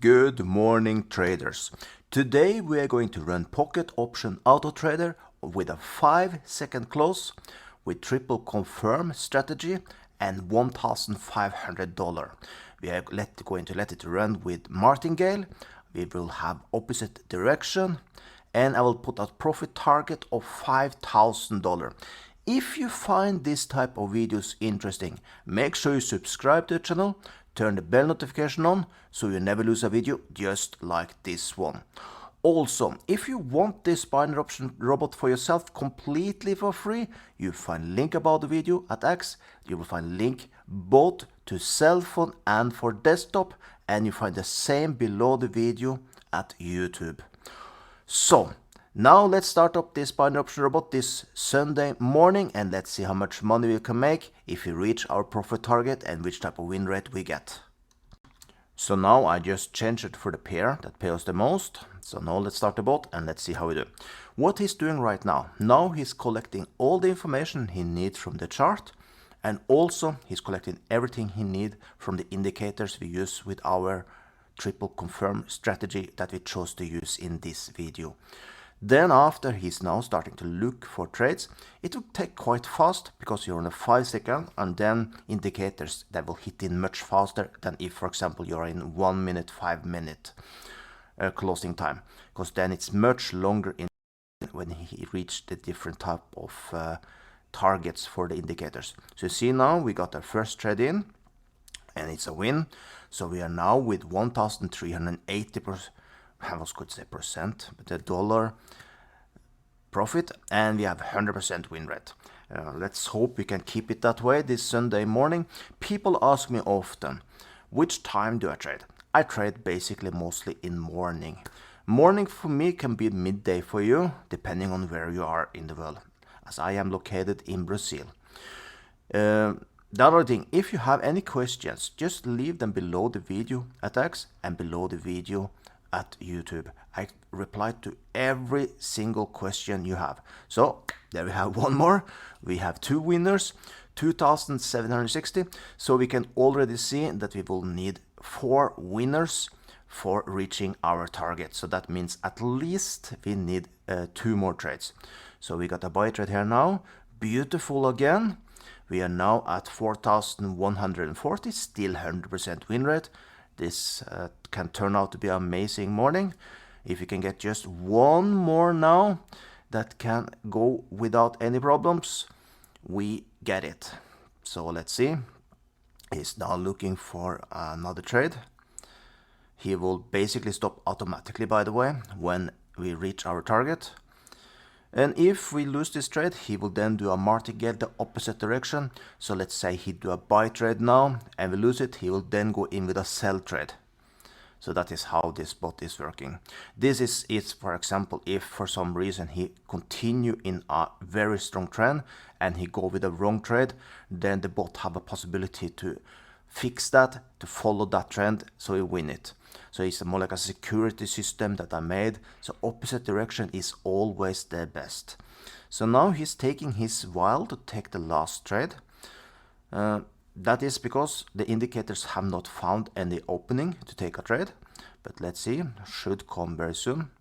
Good morning, traders. Today we are going to run Pocket Option Auto Trader with a 5-second close with triple confirm strategy and $1,500. We are going to let it run with martingale. We will have opposite direction and I will put a profit target of $5,000. If you find this type of videos interesting, make sure you subscribe to the channel, turn the bell notification on so you never lose a video just like this one. Also, if you want this binary option robot for yourself completely for free, you find link about the video at X. You will find link both to cell phone and for desktop, and you find the same below the video at YouTube. So now let's start up this binary option robot this Sunday morning and let's see how much money we can make if we reach our profit target and which type of win rate we get. So now I just changed it for the pair that pays the most. So now let's start the bot and let's see how we do. What he's doing right now, he's collecting all the information he needs from the chart, and also he's collecting everything he needs from the indicators we use with our triple confirm strategy that we chose to use in this video. Then after he's now starting to look for trades. It will take quite fast because you're on a 5-second, and then indicators that will hit in much faster than if, for example, you're in 1 minute, 5 minute closing time, because then it's much longer in when he reached the different type of targets for the indicators. So you see now we got our first trade in and it's a win. So we are now with 1,380%. I was going to say percent, but the dollar profit, and we have 100% win rate. Let's hope we can keep it that way this Sunday morning. People ask me often, which time do I trade? I trade basically mostly in morning. Morning for me can be midday for you, depending on where you are in the world, as I am located in Brazil. The other thing, if you have any questions, just leave them below the video at X and below the video at YouTube. I reply to every single question you have. So there we have one more. We have 2 winners, 2,760. So we can already see that we will need 4 winners for reaching our target. So that means at least we need 2 more trades. So we got a buy trade here now. Beautiful again. We are now at 4,140, still 100% win rate. This can turn out to be an amazing morning. If you can get just one more now that can go without any problems, we get it. So let's see. He's now looking for another trade. He will basically stop automatically, by the way, when we reach our target. And if we lose this trade, he will then do a martingale the opposite direction. So let's say he do a buy trade now and we lose it, he will then go in with a sell trade. So that is how this bot is working. This is it, for example, if for some reason he continue in a very strong trend and he go with a wrong trade, then the bot have a possibility to fix that, to follow that trend, so he win it. So it's more like a security system that I made. So opposite direction is always the best. So now he's taking his while to take the last trade. That is because the indicators have not found any opening to take a trade. But let's see, should come very soon.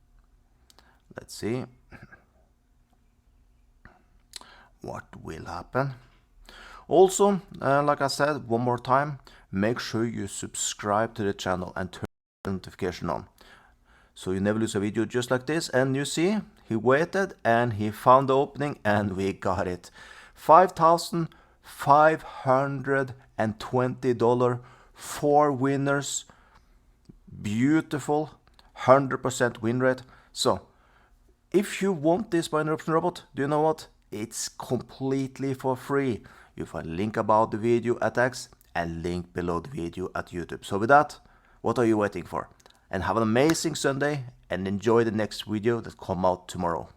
Let's see what will happen. Also, like I said, one more time, make sure you subscribe to the channel and turn the notification on, so you never lose a video just like this. And you see, he waited and he found the opening and we got it. $5,520, 4 winners, beautiful, 100% win rate. So if you want this binary option robot, do you know what? It's completely for free. You find link about the video at X and link below the video at YouTube. So with that, what are you waiting for? And have an amazing Sunday and enjoy the next video that come out tomorrow.